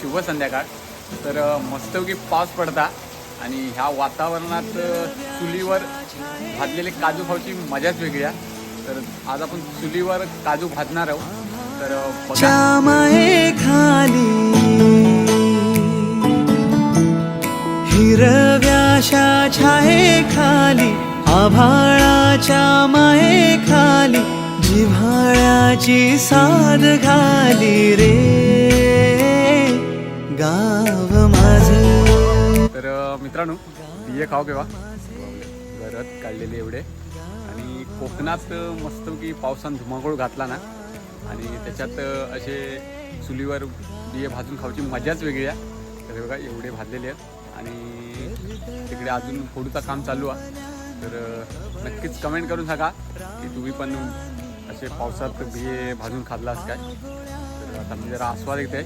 शुभ संध्याकाळ. तर मस्तपैकी पाऊस पडता आणि ह्या वातावरणात चुलीवर भाजलेले काजू खाऊची मजाच वेगळी आहे. तर आज आपण चुलीवर काजू भाजणार आहोत. तर श्यामाए खाली हिरव्याशा छाये खाली आभाळाच्या माये खाली जिव्हाळ्याची साद घाली रे गाव माझं. तर मित्रांनो, बिये खाऊ केव्हा घरात काढलेले एवढे आणि कोकणात मस्तपैकी पावसानं धुमाकूळ घातला ना आणि त्याच्यात असे चुलीवर बिये भाजून खाऊची मजाच वेगळी आहे. तर बघा एवढे भाजलेले आहेत आणि तिकडे अजून फोडूचं काम चालू आहे. तर नक्कीच कमेंट करून सांगा की तुम्ही पण असे पावसात बिये भाजून खाल्लास काय. तर आता मी जरा आस्वाद घेते.